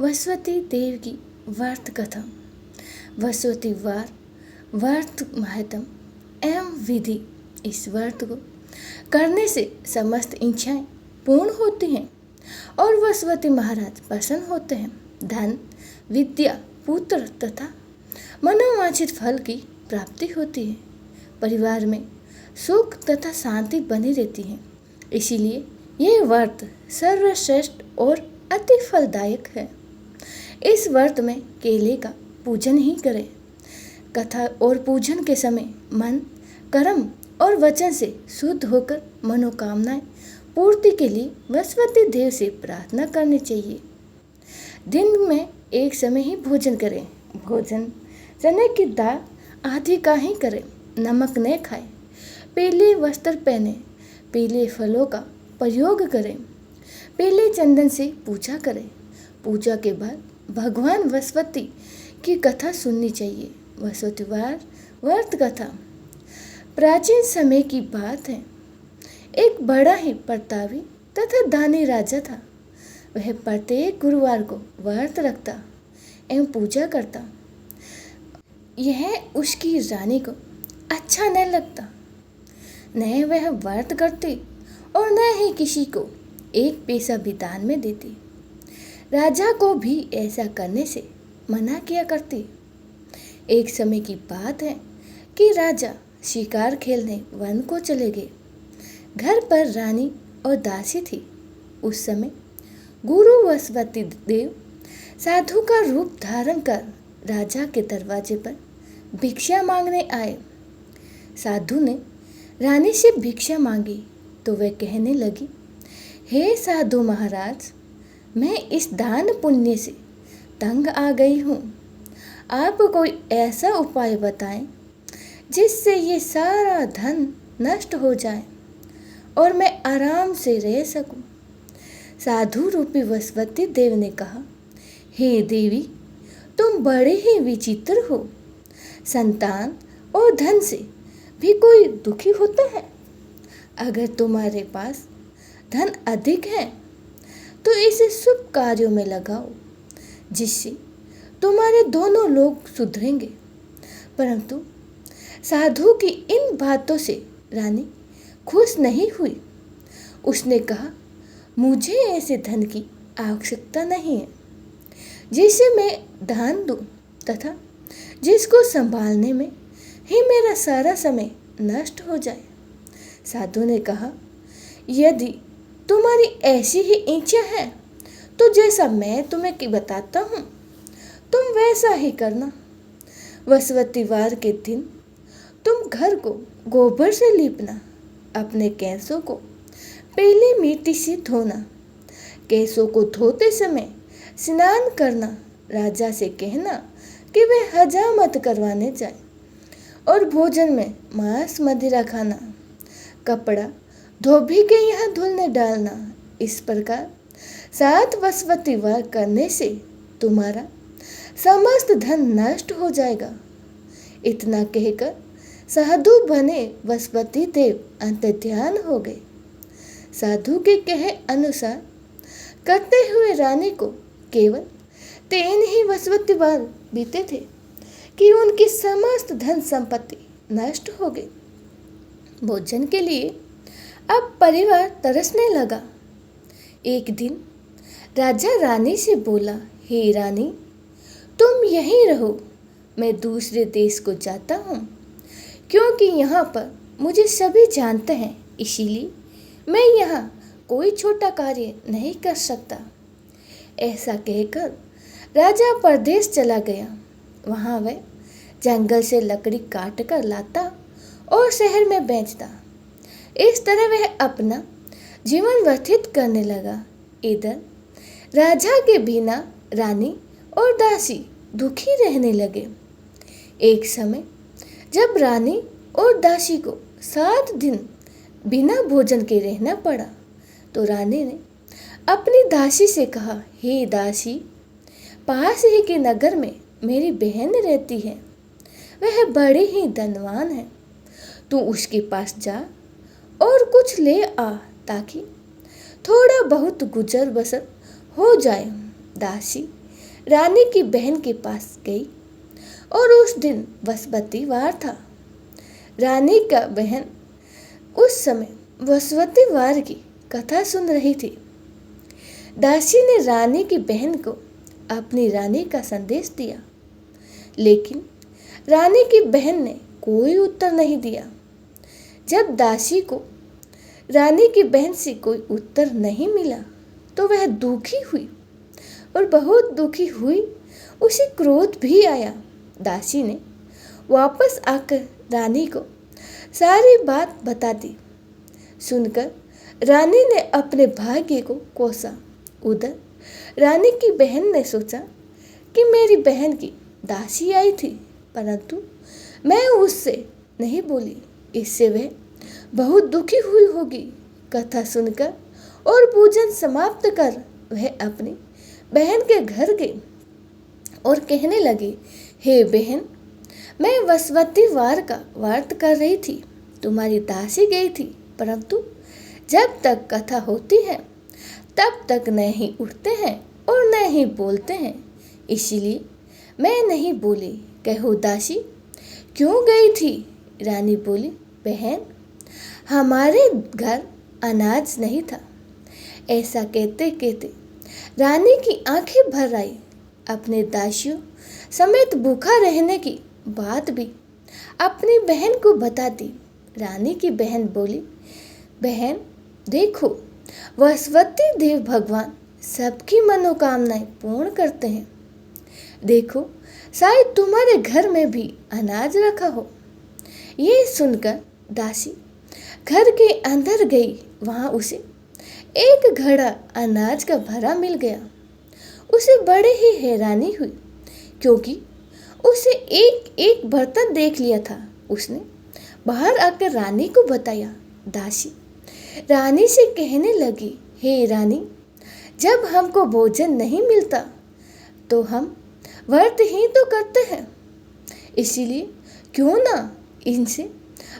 वसुवती देव की व्रत कथा। वसुवती वार व्रत महत्म एवं विधि। इस व्रत को करने से समस्त इच्छाएं पूर्ण होती हैं और वसुवती महाराज प्रसन्न होते हैं। धन, विद्या, पुत्र तथा मनोवांछित फल की प्राप्ति होती है। परिवार में सुख तथा शांति बनी रहती है। इसीलिए यह व्रत सर्वश्रेष्ठ और अति फलदायक है। इस व्रत में केले का पूजन ही करें। कथा और पूजन के समय मन, कर्म और वचन से शुद्ध होकर मनोकामनाएं पूर्ति के लिए वसुवती देव से प्रार्थना करनी चाहिए। दिन में एक समय ही भोजन करें। भोजन चने की दाल आदि का ही करें। नमक न खाएं। पीले वस्त्र पहने। पीले फलों का प्रयोग करें। पीले चंदन से पूजा करें। पूजा के बाद भगवान वसुवती की कथा सुननी चाहिए। वसुवतीवार व्रत कथा प्राचीन समय की बात है। एक बड़ा ही प्रतापी तथा दानी राजा था। वह प्रत्येक गुरुवार को व्रत रखता एवं पूजा करता। यह उसकी रानी को अच्छा न लगता। न वह व्रत करती और न ही किसी को एक पैसा भी दान में देती। राजा को भी ऐसा करने से मना किया करती। एक समय की बात है कि राजा शिकार खेलने वन को चले गए। घर पर रानी और दासी थी। उस समय गुरु वसुवती देव साधु का रूप धारण कर राजा के दरवाजे पर भिक्षा मांगने आए। साधु ने रानी से भिक्षा मांगी तो वह कहने लगी, हे साधु महाराज, मैं इस दान पुण्य से तंग आ गई हूँ। आप कोई ऐसा उपाय बताएं जिससे ये सारा धन नष्ट हो जाए और मैं आराम से रह सकूं। साधु रूपी वसुवती देव ने कहा, हे देवी, तुम बड़े ही विचित्र हो। संतान और धन से भी कोई दुखी होता है। अगर तुम्हारे पास धन अधिक है तो इसे शुभ कार्यों में लगाओ, जिससे तुम्हारे दोनों लोग सुधरेंगे। परंतु साधु की इन बातों से रानी खुश नहीं हुई। उसने कहा, मुझे ऐसे धन की आवश्यकता नहीं है जिसे मैं दान दूं तथा जिसको संभालने में ही मेरा सारा समय नष्ट हो जाए। साधु ने कहा, यदि तुम्हारी ऐसी ही इच्छा है तो जैसा मैं तुम्हें बताता हूँ तुम वैसा ही करना। वसुवतीवार के दिन तुम घर को गोबर से लीपना। अपने केसों को पीली मिट्टी से धोना। केसों को धोते समय स्नान करना। राजा से कहना कि वे हजामत करवाने जाए और भोजन में मांस मदिरा खाना। कपड़ा धोबी के यहाँ धुलने डालना। इस प्रकार 7 वसुवतीवार करने से तुम्हारा समस्त धन नष्ट हो जाएगा। इतना कहकर साधु बने वसुवती देव अंतर्ध्यान हो गए। साधु के कहे अनुसार करते हुए रानी को केवल 3 ही वसुवतीवार बीते थे कि उनकी समस्त धन संपत्ति नष्ट हो गई। भोजन के लिए अब परिवार तरसने लगा। एक दिन राजा रानी से बोला, हे रानी, तुम यहीं रहो, मैं दूसरे देश को जाता हूँ, क्योंकि यहाँ पर मुझे सभी जानते हैं, इसीलिए मैं यहाँ कोई छोटा कार्य नहीं कर सकता। ऐसा कहकर राजा परदेश चला गया। वहाँ वह जंगल से लकड़ी काट कर लाता और शहर में बेचता। इस तरह वह अपना जीवन व्यतीत करने लगा। इधर राजा के बिना रानी और दासी दुखी रहने लगे। एक समय जब रानी और दासी को 7 दिन बिना भोजन के रहना पड़ा तो रानी ने अपनी दासी से कहा, हे दासी, पास ही के नगर में मेरी बहन रहती है। वह बड़े ही धनवान है। तू उसके पास जा और कुछ ले आ ताकि थोड़ा बहुत गुजर बसर हो जाए। दासी रानी की बहन के पास गई और उस दिन बृहस्पतिवार था। रानी का बहन उस समय बृहस्पतिवार की कथा सुन रही थी। दासी ने रानी की बहन को अपनी रानी का संदेश दिया, लेकिन रानी की बहन ने कोई उत्तर नहीं दिया। जब दासी को रानी की बहन से कोई उत्तर नहीं मिला तो वह दुखी हुई और बहुत दुखी हुई। उसे क्रोध भी आया। दासी ने वापस आकर रानी को सारी बात बता दी। सुनकर रानी ने अपने भाग्य को कोसा। उधर रानी की बहन ने सोचा कि मेरी बहन की दासी आई थी, परंतु मैं उससे नहीं बोली, इससे वह बहुत दुखी हुई होगी। कथा सुनकर और पूजन समाप्त कर वह अपनी बहन के घर गई और कहने लगी, हे बहन, मैं बृहस्पतिवार का व्रत कर रही थी, तुम्हारी दासी गई थी, परंतु जब तक कथा होती है तब तक न ही उठते हैं और न ही बोलते हैं, इसीलिए मैं नहीं बोली। कहो दासी, क्यों गई थी? रानी बोली, बहन, हमारे घर अनाज नहीं था। ऐसा कहते कहते रानी की आंखें भर आई। अपने दासियों समेत भूखा रहने की बात भी अपनी बहन को बता दी। रानी की बहन बोली, बहन देखो, बृहस्पति देव भगवान सबकी मनोकामनाएं पूर्ण करते हैं। देखो, शायद तुम्हारे घर में भी अनाज रखा हो। ये सुनकर दासी घर के अंदर गई। वहां उसे एक घड़ा अनाज का भरा मिल गया। उसे बड़े ही हैरानी हुई, क्योंकि उसे एक एक बर्तन देख लिया था। उसने बाहर आकर रानी को बताया। दासी रानी से कहने लगी, हे रानी, जब हमको भोजन नहीं मिलता तो हम व्रत ही तो करते हैं, इसीलिए क्यों ना इनसे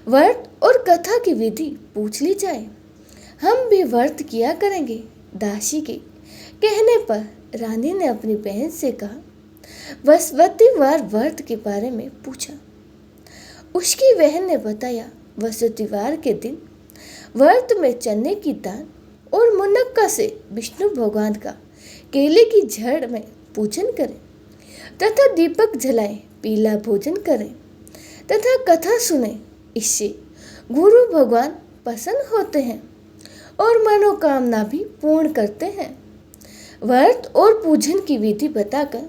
व्रत और कथा की विधि पूछ ली जाए, हम भी व्रत किया करेंगे। दासी के कहने पर रानी ने अपनी बहन से कहा, बृहस्पतिवार व्रत के बारे में पूछा। उसकी बहन ने बताया, बृहस्पतिवार के दिन व्रत में चने की दाल और मुनक्का से विष्णु भगवान का केले की जड़ में पूजन करें तथा दीपक जलाएं, पीला भोजन करें तथा कथा सुने। इससे गुरु भगवान प्रसन्न होते हैं और मनोकामना भी पूर्ण करते हैं। व्रत और पूजन की विधि बताकर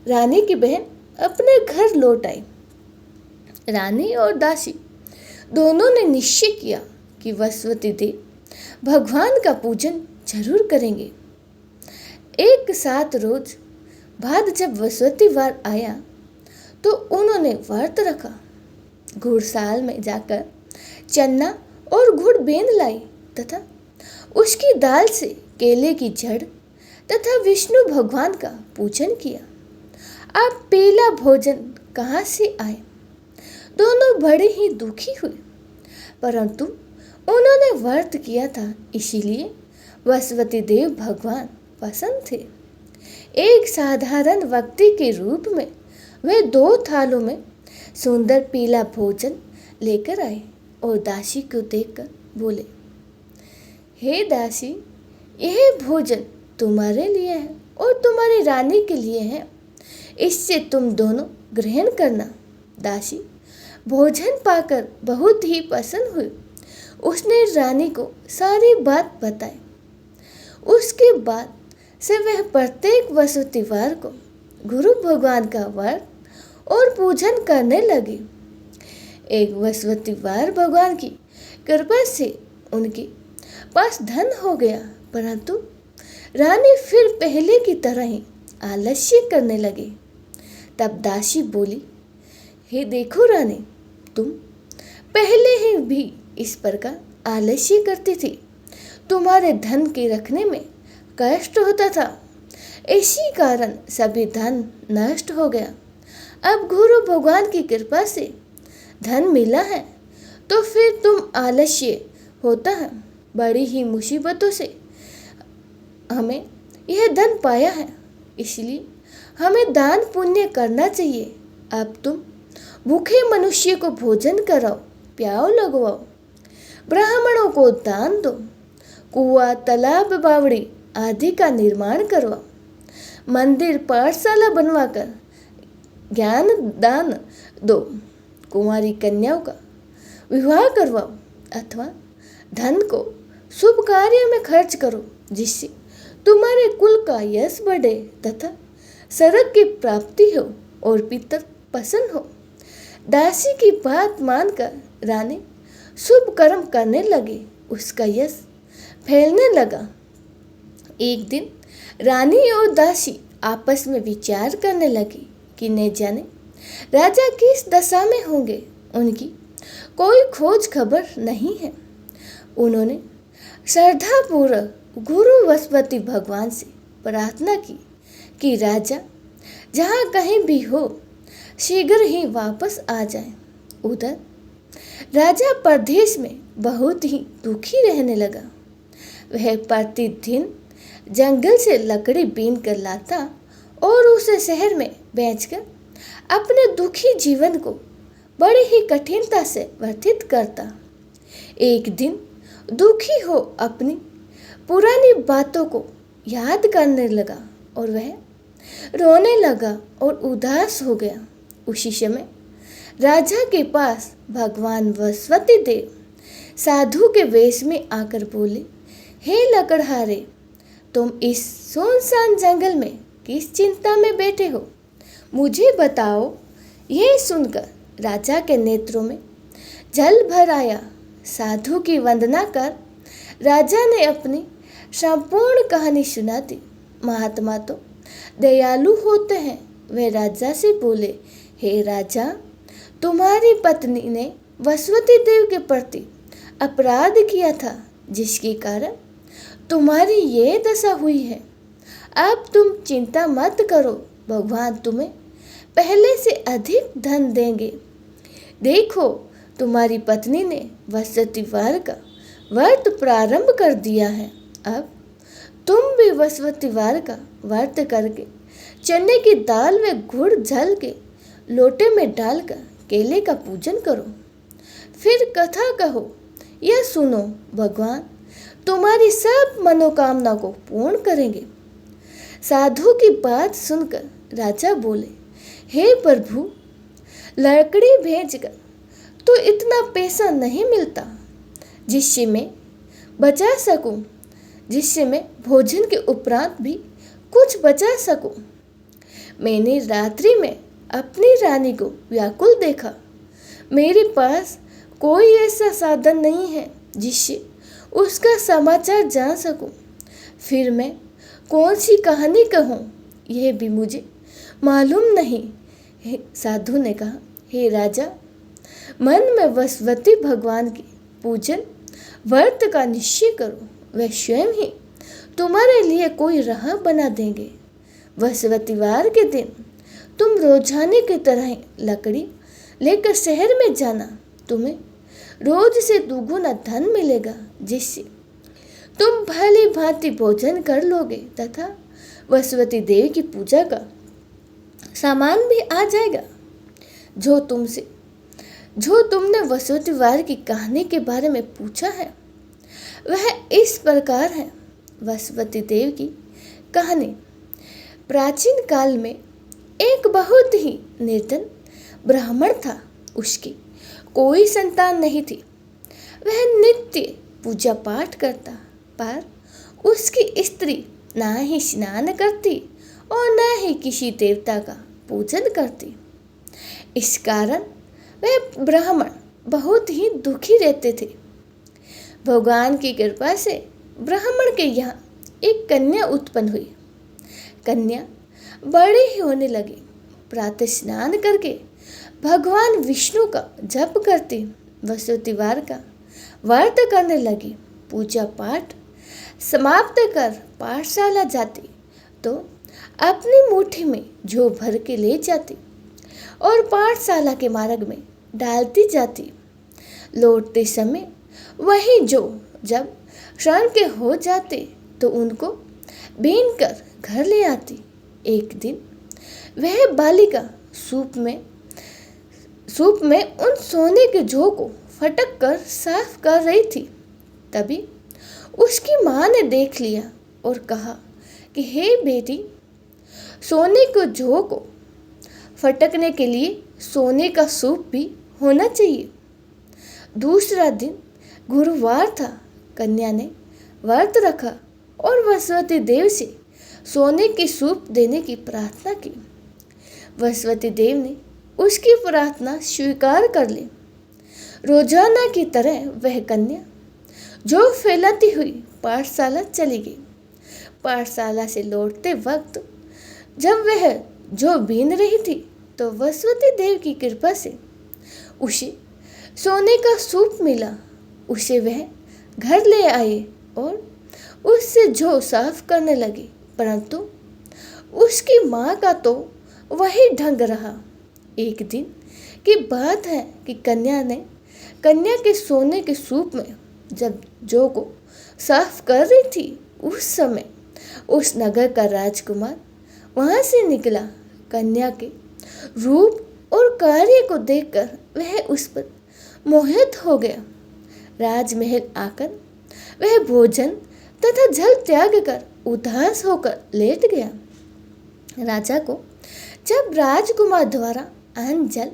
रानी की बहन अपने घर लौट आई। रानी और दासी दोनों ने निश्चय किया कि बृहस्पति देव भगवान का पूजन जरूर करेंगे। एक साथ रोज बाद जब बृहस्पतिवार आया तो उन्होंने व्रत रखा। घुड़साल में जाकर चन्ना और गुड़ बेंद लाई तथा उसकी दाल से केले की जड़ तथा विष्णु भगवान का पूजन किया। अब पीला भोजन कहाँ से आए? दोनों बड़े ही दुखी हुए, परंतु उन्होंने व्रत किया था, इसीलिए बृहस्पति देव भगवान प्रसन्न थे। एक साधारण व्यक्ति के रूप में वे 2 थालों में सुंदर पीला भोजन लेकर आए और दासी को देखकर बोले, हे दासी, यह भोजन तुम्हारे लिए है और तुम्हारी रानी के लिए है, इससे तुम दोनों ग्रहण करना। दासी भोजन पाकर बहुत ही प्रसन्न हुई। उसने रानी को सारी बात बताई। उसके बाद से वह प्रत्येक बृहस्पतिवार को गुरु भगवान का व्रत और पूजन करने लगी। एक बृहस्पतिवार भगवान की कृपा से उनके पास धन हो गया, परंतु रानी फिर पहले की तरह ही आलस्य करने लगी। तब दासी बोली, हे देखो रानी, तुम पहले ही भी इस प्रकार आलस्य करती थी, तुम्हारे धन के रखने में कष्ट होता था, इसी कारण सभी धन नष्ट हो गया। अब गुरु भगवान की कृपा से धन मिला है तो फिर तुम आलस्य होता है। बड़ी ही मुसीबतों से हमें यह धन पाया है, इसलिए हमें दान पुण्य करना चाहिए। अब तुम भूखे मनुष्य को भोजन कराओ, प्याव लगवाओ, ब्राह्मणों को दान दो, कुआं तालाब बावड़ी आदि का निर्माण करवाओ, मंदिर पाठशाला बनवाकर ज्ञान दान दो, कुंवारी कन्याओं का विवाह करवाओ अथवा धन को शुभ कार्य में खर्च करो, जिससे तुम्हारे कुल का यश बढ़े तथा स्वर्ग की प्राप्ति हो और पितर प्रसन्न हो। दासी की बात मानकर रानी शुभ कर्म करने लगी। उसका यश फैलने लगा। एक दिन रानी और दासी आपस में विचार करने लगी कि न जाने राजा किस दशा में होंगे। उनकी कोई खोज खबर नहीं है। उन्होंने श्रद्धापूर्वक गुरु वसुपति भगवान से प्रार्थना की कि राजा जहाँ कहीं भी हो शीघ्र ही वापस आ जाए। उधर राजा परदेश में बहुत ही दुखी रहने लगा। वह प्रतिदिन जंगल से लकड़ी बीन कर लाता और उसे शहर में बेचकर अपने दुखी जीवन को बड़ी ही कठिनता से व्यतीत करता। एक दिन दुखी हो अपनी पुरानी बातों को याद करने लगा और वह रोने लगा और उदास हो गया। उसी समय राजा के पास भगवान वसुपति देव साधु के वेश में आकर बोले, हे लकड़हारे, तुम इस सुनसान जंगल में किस चिंता में बैठे हो, मुझे बताओ। यह सुनकर राजा के नेत्रों में जल भर आया। साधु की वंदना कर राजा ने अपनी संपूर्ण कहानी सुना दी। महात्मा तो दयालु होते हैं। वे राजा से बोले, हे राजा, तुम्हारी पत्नी ने वसुपति देव के प्रति अपराध किया था, जिसके कारण तुम्हारी ये दशा हुई है। अब तुम चिंता मत करो, भगवान तुम्हें पहले से अधिक धन देंगे। देखो, तुम्हारी पत्नी ने वसुपतिवार का व्रत प्रारंभ कर दिया है। अब तुम भी वसुपतिवार का व्रत करके चने की दाल में गुड़ झल के लोटे में डालकर केले का पूजन करो। फिर कथा कहो, यह सुनो, भगवान तुम्हारी सब मनोकामना को पूर्ण करेंगे। साधु की बात सुनकर राजा बोले, हे प्रभु, लकड़ी भेजकर तो इतना पैसा नहीं मिलता जिससे मैं बचा सकूं, जिससे मैं भोजन के उपरांत भी कुछ बचा सकूं। मैंने रात्रि में अपनी रानी को व्याकुल देखा। मेरे पास कोई ऐसा साधन नहीं है जिससे उसका समाचार जान सकूं। फिर मैं कौन सी कहानी कहूँ, यह भी मुझे मालूम नहीं। साधु ने कहा, हे राजा, मन में वसुपति भगवान के पूजन व्रत का निश्चय करो। वे स्वयं ही तुम्हारे लिए कोई राह बना देंगे। वसुपतिवार के दिन तुम रोजाने की तरह लकड़ी लेकर शहर में जाना। तुम्हें रोज से दुगुना धन मिलेगा, जिससे तुम भली भांति भोजन कर लोगे तथा वसुपति देव की पूजा का सामान भी आ जाएगा। जो तुमने वसुपतिवार की कहानी के बारे में पूछा है वह इस प्रकार है। वसुपति देव की कहानी। प्राचीन काल में एक बहुत ही निर्धन ब्राह्मण था। उसकी कोई संतान नहीं थी। वह नित्य पूजा पाठ करता, पर उसकी स्त्री ना ही स्नान करती और न ही किसी देवता का पूजन करती। इस कारण वह ब्राह्मण बहुत ही दुखी रहते थे। भगवान की कृपा से ब्राह्मण के यहाँ एक कन्या उत्पन्न हुई। कन्या बड़ी ही होने लगी। प्रातः स्नान करके भगवान विष्णु का जप करती, वसुपतिवार का व्रत करने लगी। पूजा पाठ समाप्त कर पाठशाला जाती तो अपनी मुट्ठी में जौ भर के ले जाती और पाठशाला के मार्ग में डालती जाती। लौटते समय वही जौ जब क्षण के हो जाते तो उनको बीन कर घर ले आती। एक दिन वह बालिका सूप में उन सोने के जौ को फटक कर साफ कर रही थी। तभी उसकी माँ ने देख लिया और कहा कि हे बेटी, सोने के जौ को फटकने के लिए सोने का सूप भी होना चाहिए। दूसरा दिन गुरुवार था। कन्या ने व्रत रखा और वसुवती देव से सोने की सूप देने की प्रार्थना की। वसुवती देव ने उसकी प्रार्थना स्वीकार कर ली। रोजाना की तरह वह कन्या जो फैलाती हुई पाठशाला चली गई। पाठशाला से लौटते वक्त जब वह जो बीन रही थी तो वसुवती देव की कृपा से उसे सोने का सूप मिला। उसे वह घर ले आए और उससे जो साफ करने लगी, परंतु उसकी माँ का तो वही ढंग रहा। एक दिन की बात है कि कन्या के सोने के सूप में जब जौ को साफ कर रही थी, उस समय उस नगर का राजकुमार वहां से निकला। कन्या के रूप और कार्य को देखकर वह उस पर मोहित हो गया। राजमहल आकर वह भोजन तथा जल त्याग कर उदास होकर लेट गया। राजा को जब राजकुमार द्वारा अन्न जल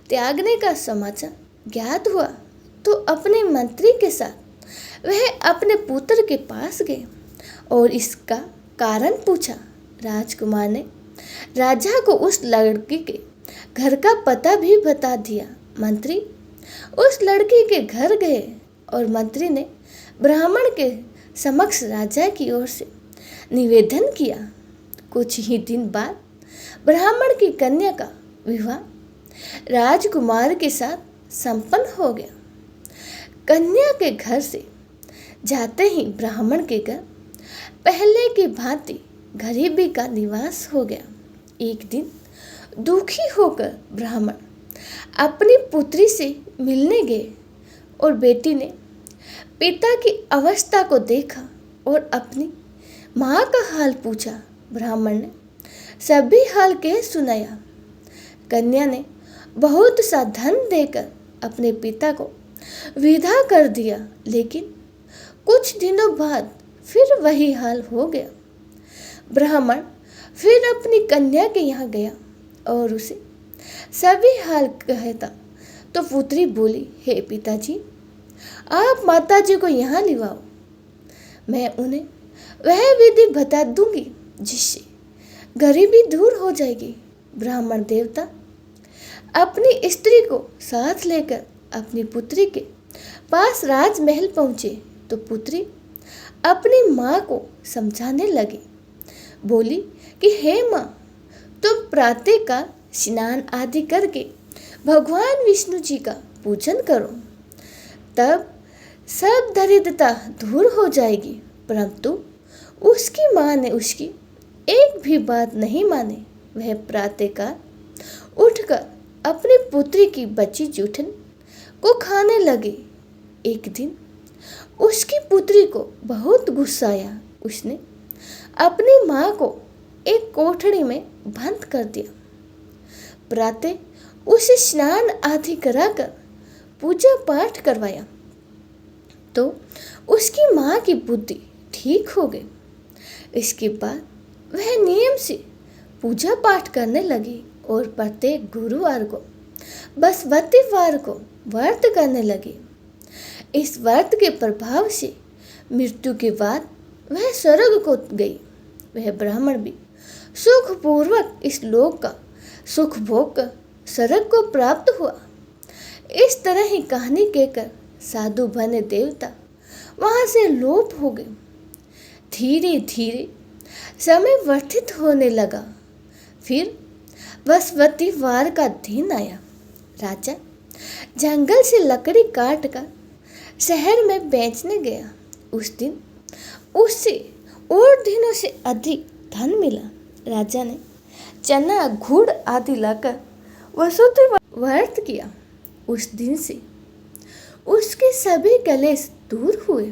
त्यागने का समाचार ज्ञात हुआ तो अपने मंत्री के साथ वह अपने पुत्र के पास गए और इसका कारण पूछा। राजकुमार ने राजा को उस लड़की के घर का पता भी बता दिया। मंत्री उस लड़की के घर गए और मंत्री ने ब्राह्मण के समक्ष राजा की ओर से निवेदन किया। कुछ ही दिन बाद ब्राह्मण की कन्या का विवाह राजकुमार के साथ संपन्न हो गया। कन्या के घर से जाते ही ब्राह्मण के घर पहले की भांति गरीबी का निवास हो गया। एक दिन दुखी होकर ब्राह्मण अपनी पुत्री से मिलने गए और बेटी ने पिता की अवस्था को देखा और अपनी माँ का हाल पूछा। ब्राह्मण ने सभी हाल कह सुनाया। कन्या ने बहुत सा धन देकर अपने पिता को विदा कर दिया, लेकिन कुछ दिनों बाद फिर वही हाल हो गया। ब्राह्मण फिर अपनी कन्या के यहाँ गया और उसे सभी हाल कहता तो पुत्री बोली, हे पिताजी, आप माताजी को यहाँ लिवाओ। मैं उन्हें वह विधि बता दूंगी जिससे गरीबी दूर हो जाएगी। ब्राह्मण देवता अपनी स्त्री को साथ लेकर अपनी पुत्री के पास राजमहल पहुँचे तो पुत्री अपनी माँ को समझाने लगी। बोली कि हे माँ, तुम प्रातः का स्नान आदि करके भगवान विष्णु जी का पूजन करो, तब सब दरिद्रता दूर हो जाएगी। परंतु उसकी माँ ने उसकी एक भी बात नहीं मानी। वह प्रातःकाल उठकर अपनी पुत्री की बची जूठन को खाने लगी। एक दिन उसकी पुत्री को बहुत गुस्सा आया। उसने अपनी माँ को एक कोठरी में बंद कर दिया। प्रातः उसे स्नान आदि कराकर पूजा पाठ करवाया तो उसकी माँ की बुद्धि ठीक हो गई। इसके बाद वह नियम से पूजा पाठ करने लगी और प्रत्येक गुरुवार को बृहस्पतिवार को व्रत करने लगी। इस व्रत के प्रभाव से मृत्यु के बाद वह स्वर्ग को गई। वह ब्राह्मण भी सुखपूर्वक इस लोक का सुख भोग कर स्वर्ग को प्राप्त हुआ। इस तरह ही कहानी कहकर साधु बने देवता वहां से लोप हो गए। धीरे धीरे समय व्यतीत होने लगा। फिर बृहस्पतिवार का दिन आया। राजा जंगल से लकड़ी काट कर शहर में बेचने गया। उस दिन उससे और दिनों से अधिक धन मिला। राजा ने चना गुड़ आदि लाकर वसुति व्रत किया। उस दिन से उसके सभी कलेश दूर हुए।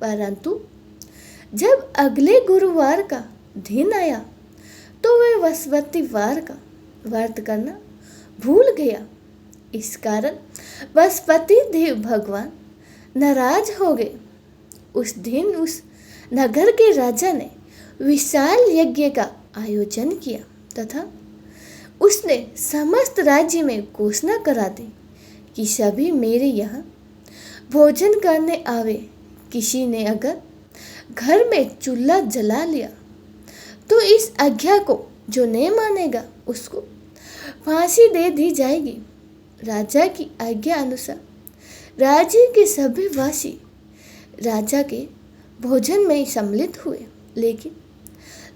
परंतु जब अगले गुरुवार का दिन आया तो वह वसुवतीवार का व्रत करना भूल गया। इस कारण वसुपति देव भगवान नाराज हो गए। उस दिन उस नगर के राजा ने विशाल यज्ञ का आयोजन किया तथा उसने समस्त राज्य में घोषणा करा दी कि सभी मेरे यहाँ भोजन करने आवे। किसी ने अगर घर में चूल्हा जला लिया तो इस आज्ञा को जो नहीं मानेगा उसको फांसी दे दी जाएगी। राजा की आज्ञा अनुसार राज्य के सभी वासी राजा के भोजन में सम्मिलित हुए, लेकिन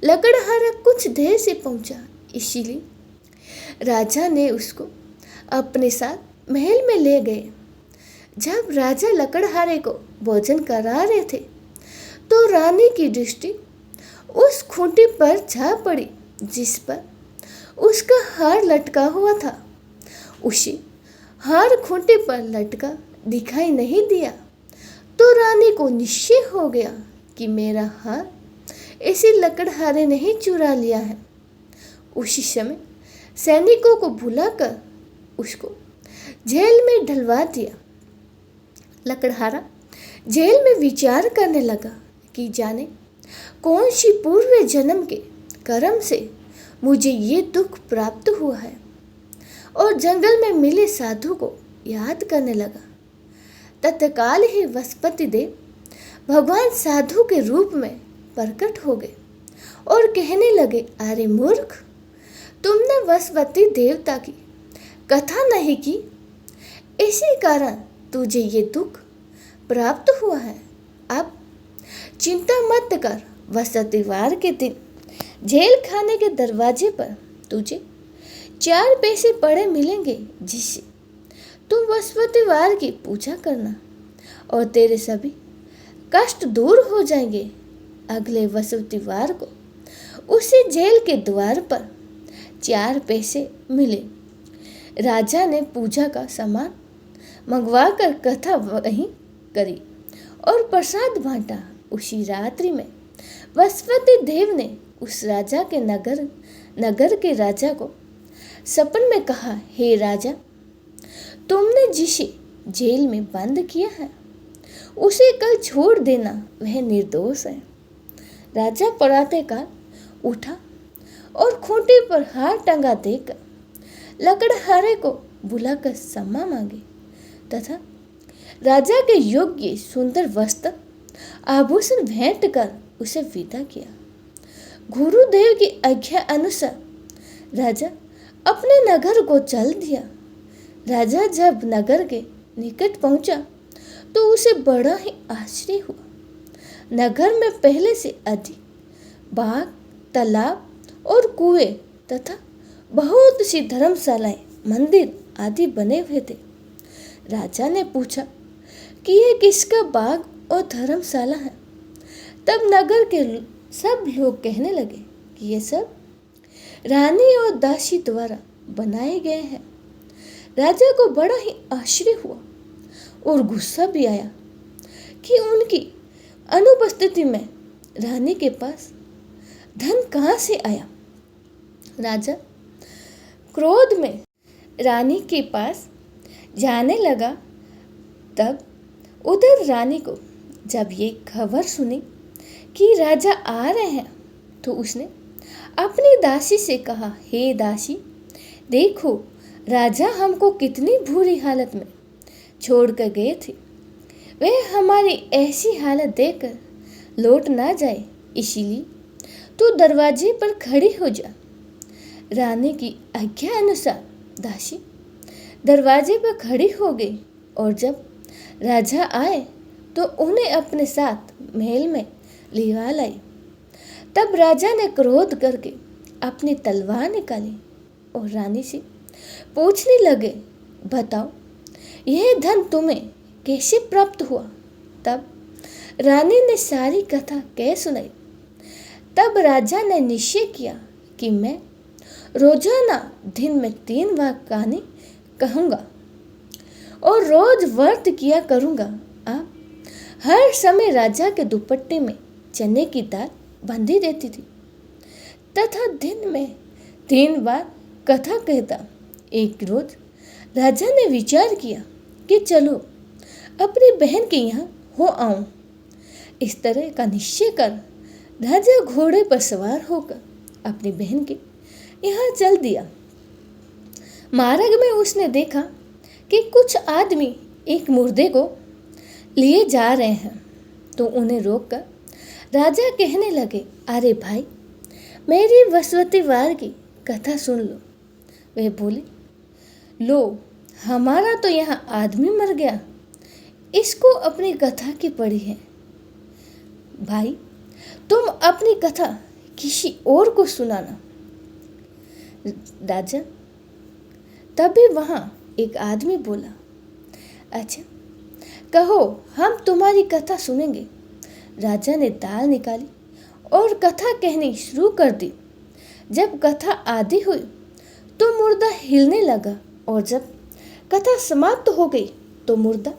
लकड़हारा कुछ देर से पहुंचा, इसीलिए राजा ने उसको अपने साथ महल में ले गए। जब राजा लकड़हारे को भोजन करा रहे थे तो रानी की दृष्टि उस खूंटी पर जा पड़ी जिस पर उसका हार लटका हुआ था। उसे हार खूंटी पर लटका दिखाई नहीं दिया तो रानी को निश्चय हो गया कि मेरा हार इसी लकड़हारे ने ही चुरा लिया है। उसी समय सैनिकों को बुलाकर उसको जेल में डलवा दिया। लकड़हारा जेल में विचार करने लगा कि जाने कौन सी पूर्व जन्म के कर्म से मुझे ये दुख प्राप्त हुआ है, और जंगल में मिले साधु को याद करने लगा। तत्काल ही वसुपति देव भगवान साधु के रूप में प्रकट हो गए और कहने लगे, अरे मूर्ख, तुमने वसुपति देवता की कथा नहीं की, इसी कारण तुझे ये दुख प्राप्त हुआ है। अब चिंता मत कर, वसुवतीवार के दिन जेल खाने के दरवाजे पर तुझे 4 पैसे पड़े मिलेंगे, जिससे तुम वसुवतीवार की पूजा करना और तेरे सभी कष्ट दूर हो जाएंगे। अगले वसुवतीवार को उसी जेल के द्वार पर 4 पैसे मिले। राजा ने पूजा का सामान मंगवाकर कथा वहीं करी और प्रसाद बांटा। उसी रात्रि में वसुपति देव ने उस राजा के नगर के राजा को सपन में कहा, हे राजा, तुमने जिसे जेल में बंद किया है उसे कल छोड़ देना, वह निर्दोष है। राजा प्रातःकाल उठा और खूंटी पर हार टंगा देकर लकड़हारे को बुलाकर क्षमा मांगी तथा राजा के योग्य सुंदर वस्त्र आभूषण भेंट कर उसे विदा किया। गुरुदेव की आज्ञा अनुसार राजा अपने नगर को चल दिया। राजा जब नगर के निकट पहुंचा तो उसे बड़ा ही आश्चर्य हुआ। नगर में पहले से अधिक बाग, तालाब और कुएं तथा बहुत सी धर्मशालाएं, मंदिर आदि बने हुए थे। राजा ने पूछा कि यह किसका बाग और धर्मशाला है। तब नगर के सब लोग कहने लगे कि ये सब रानी और दासी द्वारा बनाए गए हैं। राजा को बड़ा ही आश्चर्य हुआ और गुस्सा भी आया कि उनकी अनुपस्थिति में रानी के पास धन कहाँ से आया। राजा क्रोध में रानी के पास जाने लगा। तब उधर रानी को जब ये खबर सुनी कि राजा आ रहे हैं तो उसने अपनी दासी से कहा, हे दासी, देखो राजा हमको कितनी बुरी हालत में छोड़ कर गए थे। वह हमारी ऐसी हालत देखकर लौट ना जाए, इसीलिए तू दरवाजे पर खड़ी हो जा। रानी की आज्ञा अनुसार दासी दरवाजे पर खड़ी हो गई और जब राजा आए तो उन्हें अपने साथ महल में लिवा लाई। तब राजा ने क्रोध करके अपनी तलवार निकाली और रानी से पूछने लगे, बताओ यह धन तुम्हें कैसे प्राप्त हुआ। तब रानी ने सारी कथा कह सुनाई। तब राजा ने निश्चय किया कि मैं रोजाना दिन में 3 बार कहानी कहूँगा और रोज व्रत किया करूँगा। अब हर समय राजा के दुपट्टे में चने की दाल बंधी रहती थी तथा दिन में 3 बार कथा कहता। एक रोज राजा ने विचार किया कि चलो अपनी बहन के यहाँ हो आऊं। इस तरह का निश्चय कर राजा घोड़े पर सवार होकर अपनी बहन के यहाँ चल दिया। मार्ग में उसने देखा कि कुछ आदमी एक मुर्दे को लिए जा रहे हैं, तो उन्हें रोककर राजा कहने लगे, अरे भाई, मेरी वसवती वार की कथा सुन लो। वे बोले, लो, हमारा तो यहाँ आदमी मर गया, इसको अपनी कथा की पड़ी है। भाई, तुम अपनी कथा किसी और को सुनाना। राजा तभी वहाँ एक आदमी बोला, अच्छा, कहो, हम तुम्हारी कथा सुनेंगे। राजा ने दाल निकाली और कथा कहनी शुरू कर दी। जब कथा आधी हुई तो मुर्दा हिलने लगा, और जब कथा समाप्त हो गई तो मुर्दा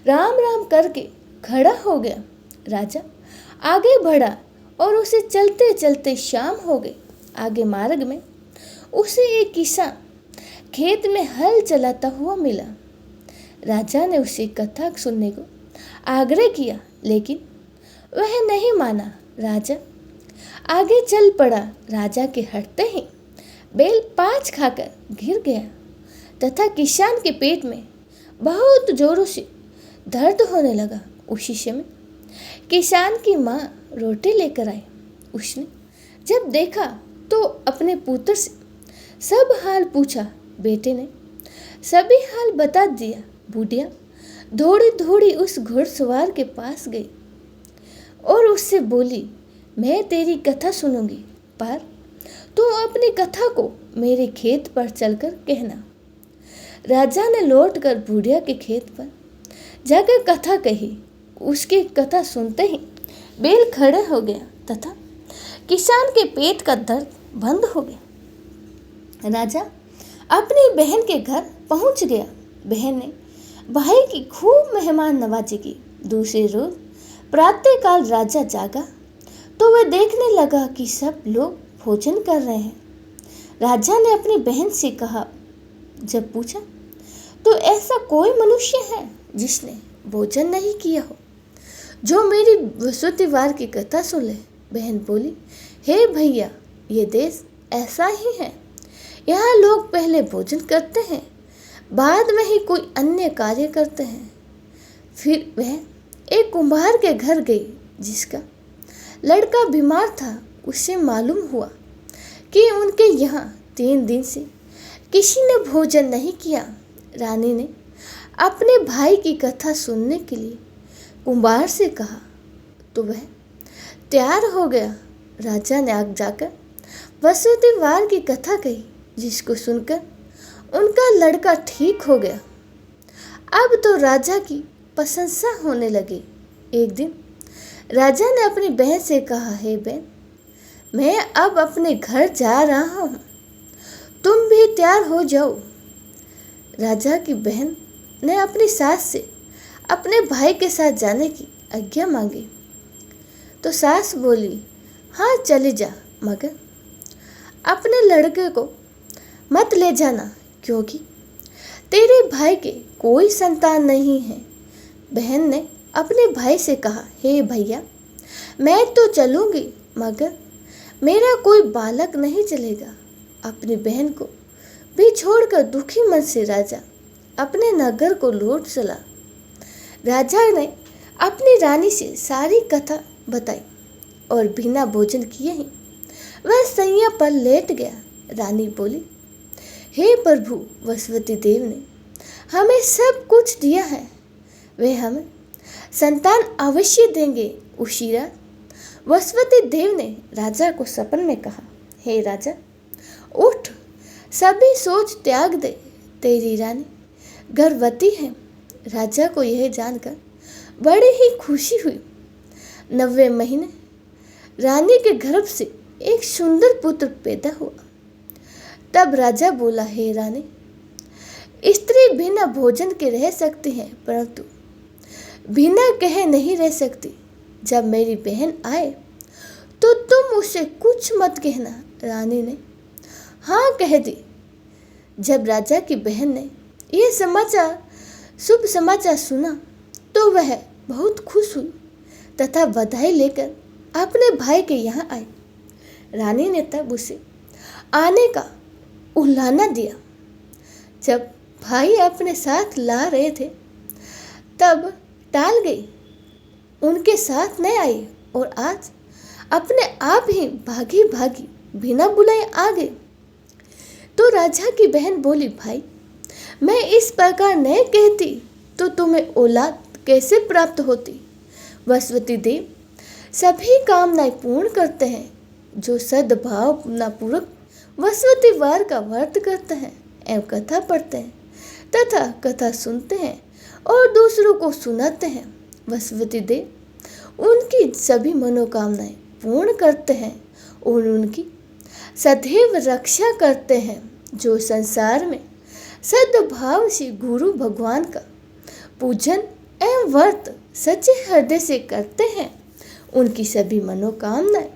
राम राम करके खड़ा हो गया। राजा आगे बढ़ा और उसे चलते चलते शाम हो गई। आगे मार्ग में उसे एक किसान खेत में हल चलाता हुआ मिला। राजा ने उसे कथा सुनने को आग्रह किया, लेकिन वह नहीं माना। राजा आगे चल पड़ा। राजा के हटते ही बैल पाँच खाकर गिर गया तथा किसान के पेट में बहुत जोरों से दर्द होने लगा। उसी समय किसान की माँ रोटी लेकर आई। उसने जब देखा तो अपने पुत्र से सब हाल पूछा। बेटे ने सभी हाल बता दिया। बुढ़िया दौड़ी दौड़ी उस घुड़सवार के पास गई और उससे बोली, मैं तेरी कथा सुनूंगी, पर तू अपनी कथा को मेरे खेत पर चलकर कहना। राजा ने लौटकर बुढ़िया के खेत पर जाकर कथा कही। उसकी कथा सुनते ही बैल खड़ा हो गया तथा किसान के पेट का दर्द बंद हो गया। राजा अपनी बहन के घर पहुंच गया। बहन ने भाई की खूब मेहमान नवाजी की। दूसरे रोज प्रातःकाल राजा जागा तो वह देखने लगा कि सब लोग भोजन कर रहे हैं। राजा ने अपनी बहन से कहा, जब पूछा तो ऐसा कोई मनुष्य है जिसने भोजन नहीं किया हो, जो मेरी बृहस्पतिवार की कथा सुन ले। बहन बोली, हे भैया, ये देश ऐसा ही है। यहाँ लोग पहले भोजन करते हैं, बाद में ही कोई अन्य कार्य करते हैं। फिर वह एक कुम्हार के घर गई जिसका लड़का बीमार था। उससे मालूम हुआ कि उनके यहाँ 3 दिन से किसी ने भोजन नहीं किया। रानी ने अपने भाई की कथा सुनने के लिए कुम्हार से कहा तो वह तैयार हो गया। राजा ने आग जाकर बृहस्पतिवार की कथा कही, जिसको सुनकर उनका लड़का ठीक हो गया। अब तो राजा की प्रशंसा होने लगी। एक दिन राजा ने अपनी बहन से कहा, हे बहन, मैं अब अपने घर जा रहा हूँ, तुम भी तैयार हो जाओ। राजा की बहन ने अपनी सास से अपने भाई के साथ जाने की आज्ञा मांगी तो सास बोली, हाँ चले जा, मगर अपने लड़के को मत ले जाना, क्योंकि तेरे भाई के कोई संतान नहीं है। बहन ने अपने भाई से कहा, हे भैया, मैं तो चलूँगी, मगर मेरा कोई बालक नहीं चलेगा। अपनी बहन को भी छोड़कर दुखी मन से राजा अपने नगर को लौट चला। राजा ने अपनी रानी से सारी कथा बताई और बिना भोजन किए ही वह सैया पर लेट गया। रानी बोली, हे प्रभु, बृहस्पति देव ने हमें सब कुछ दिया है, वे हमें संतान अवश्य देंगे। उसी रात बृहस्पति देव ने राजा को सपन में कहा, हे राजा, उठ, सभी सोच त्याग दे, तेरी रानी गर्भवती है। राजा को यह जानकर बड़ी ही खुशी हुई। 90 महीने रानी के गर्भ से एक सुंदर पुत्र पैदा हुआ। तब राजा बोला, हे रानी, स्त्री बिना भोजन के रह सकती है, परंतु बिना कहे नहीं रह सकती। जब मेरी बहन आए तो तुम उसे कुछ मत कहना। रानी ने हाँ कह दी। जब राजा की बहन ने यह शुभ समाचार सुना तो वह बहुत खुश हुई तथा बधाई लेकर अपने भाई के यहाँ आई। रानी ने तब उसे आने का उलाहना दिया। जब भाई अपने साथ ला रहे थे तब टाल गई, उनके साथ नहीं आई और आज अपने आप ही भागी भागी बिना बुलाए आ गए। तो राजा की बहन बोली, भाई मैं इस प्रकार नहीं कहती तो तुम्हें औलाद कैसे प्राप्त होती। वसुवती देव सभी कामनाएं पूर्ण करते हैं जो सद्भावनापूर्वक वसुवती वार का व्रत करते हैं एवं कथा पढ़ते हैं तथा कथा सुनते हैं और दूसरों को सुनाते हैं। वसुवती देव उनकी सभी मनोकामनाएं पूर्ण करते हैं और उनकी सदैव रक्षा करते हैं। जो संसार में सद्भाव से गुरु भगवान का पूजन एवं व्रत सच्चे हृदय से करते हैं, उनकी सभी मनोकामनाएं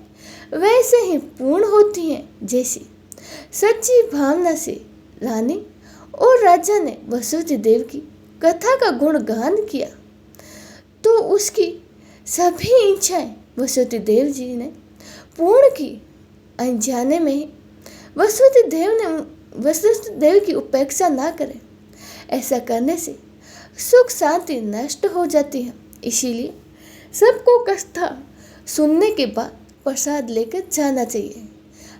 वैसे ही पूर्ण होती हैं जैसे सच्ची भावना से रानी और राजा ने वसुवती देव की कथा का गुणगान किया तो उसकी सभी इच्छाएं वसुवती देव जी ने पूर्ण की। अनजाने में ही वसुवती देव की उपेक्षा ना करें, ऐसा करने से सुख शांति नष्ट हो जाती है। इसीलिए सबको कथा सुनने के बाद प्रसाद लेकर जाना चाहिए।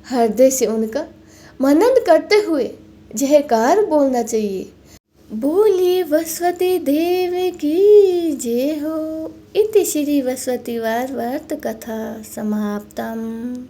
हृदय से उनका मनन करते हुए जयकार बोलना चाहिए। बोलिए वसुवती देव की जय हो। इति श्री वसुवती वार व्रत कथा समाप्तम।